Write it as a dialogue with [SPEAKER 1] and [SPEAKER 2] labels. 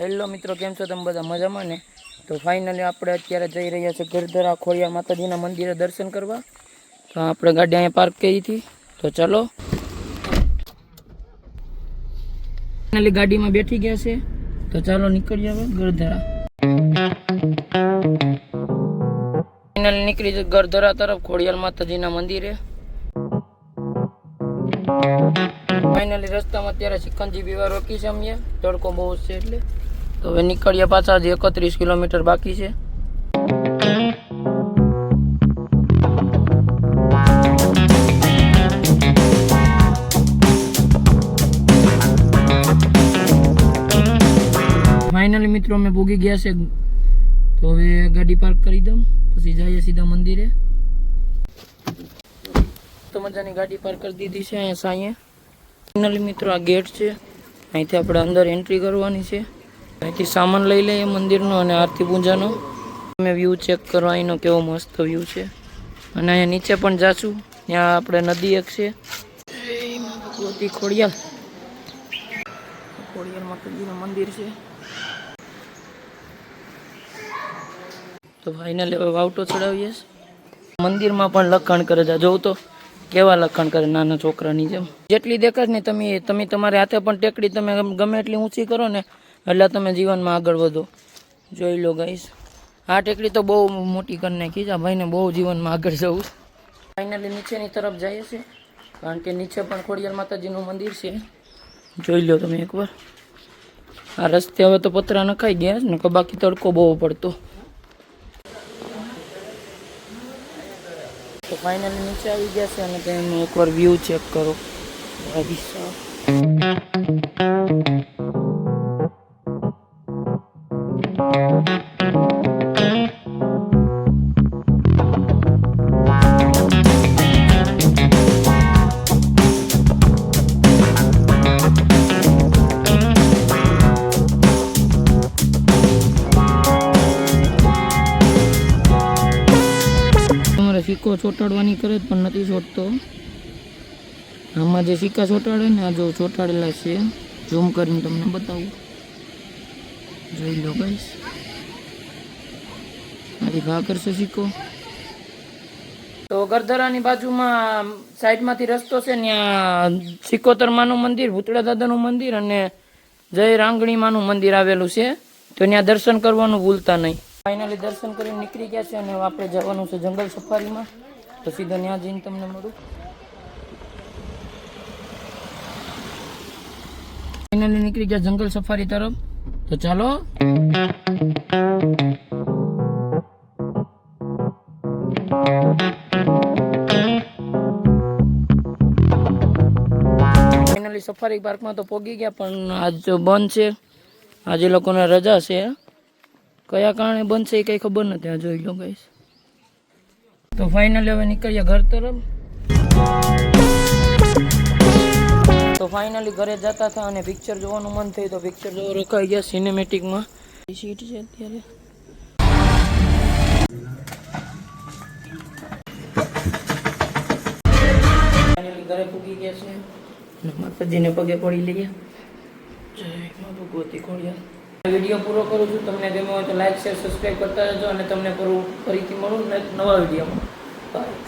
[SPEAKER 1] Hello મિત્રો, કેમ છો તમે બધા? મજામાં ને? તો ફાઇનલી આપણે અત્યારે જઈ રહ્યા છીએ ગરધરા ખોડિયાર માતાજીના મંદિરે દર્શન કરવા. તો આપણે ગાડી અહીંયા પાર્ક કરી હતી, તો ચાલો. ફાઇનલી ગાડીમાં બેઠી ગયા છે, તો ચાલો નીકળીએ હવે ગરધરા. ફાઇનલી નીકળી છે ગરધરા તરફ ખોડિયાર માતાજીના મંદિરે. ફાઇનલી રસ્તામાં અત્યારે સિકંજી પીવા રોકી છે અમે, તડકો બહુ છે એટલે. તો હવે નીકળ્યા પાછા, જે 31 કિલોમીટર બાકી છે. ફાઇનલી મિત્રો અમે ભૂગી ગયા છે, તો હવે ગાડી પાર્ક કરી દઉં, પછી જઈએ સીધા મંદિરે. તો મજાની ગાડી પાર્ક કરી દીધી છે અહીંયા સાંયે. ફાઇનલી મિત્રો આ ગેટ છે, અહીંથી આપણે અંદર એન્ટ્રી કરવાની છે. અહીંથી સામાન લઈ લઈએ મંદિરનો અને આરતી પૂજાનો. તમે વ્યૂ ચેક કરો, અહીંનો કેવો મસ્ત વ્યૂ છે. અને અહીંયા નીચે પણ જાશું, ત્યાં આપણે નદી એક છે. ભગવતી ખોડિયાર માતાજીનું મંદિર છે. તો ફાઇનલી હવે વાવટો ચડાવીએ. મંદિરમાં પણ લખાણ કરે છે, જોઉં તો કેવા લખાણ કરે નાના છોકરાની જેમ. જેટલી દેખાશ ને તમે તમારા હાથે પણ ટેકડી તમે ગમે એટલી ઊંચી કરો ને, એટલે તમે જીવનમાં આગળ વધો. જોઈ લો ગાઈસ, આ ટેકડી તો બહુ મોટી કરી નાખી છે. આ ભાઈને બહુ જીવનમાં આગળ જવું. ફાઇનલી નીચેની તરફ જઈએ છીએ, કારણ કે નીચે પણ ખોડિયાર માતાજીનું મંદિર છે. જોઈ લો તમે એકવાર. આ રસ્તે હવે તો પતરા નખાઈ ગયા ને, બાકી તડકો બહુ પડતો. તો ફાઇનલી નીચે આવી ગયા છે, અને તમે એકવાર વ્યૂ ચેક કરો. સિક્કો ચોંટાડવાની કરે પણ નથી ચોંટતો. આમાં જે સિક્કા ચોંટાડે ને, આ જો ચોંટાડેલા છે, ઝૂમ કરીને તમને બતાવું. જોઈ લો ગાઈસ, આથી ઘા કરશે સિક્કો. તો ગરધરાની બાજુમાં સાઈડમાંથી રસ્તો છે, ત્યાં સિકોતર માનું મંદિર, ભૂતળા દાદાનું મંદિર અને જય રાંગણી માનું મંદિર આવેલું છે. તો ત્યાં દર્શન કરવાનું ભૂલતા નહીં. ફાઇનલી દર્શન કરીને નીકળી ગયા છે, અને આપણે જવાનું છે જંગલ સફારીમાં. તો સીધા ત્યાં જઈને તમને મળું. ફાઇનલી નીકળી ગયા જંગલ સફારી તરફ, તો ચાલો. ફાઇનલી સફારી પાર્કમાં તો પહોંચી ગયા, પણ આજ બંધ છે. આજે લોકોને રજા છે. કયા કારણે બંધ છે એ કંઈ ખબર નથી. આ જોઈ લો ગાઈસ. તો ફાઇનલી હવે નીકળ્યા ઘર તરફ. તો ફાઇનલી ઘરે જતા હતા અને પિક્ચર જોવાનું મન થયું, તો પિક્ચર જોવા રોકાઈ ગયા સિનેમેટિકમાં. સીટ છે અત્યારે. ફાઇનલી ઘરે પૂગી ગયા છે, માતાજીને પગે પડી લઈએ. જય મા ભગવતી ખોડિયાર. વિડીયો પૂરો કરું છું. તમને ગમ્યો હોય તો લાઈક, શેર, સબસ્ક્રાઈબ કરતા રહેજો, અને તમને ફરીથી મળું નવા વિડીયોમાં. બાય.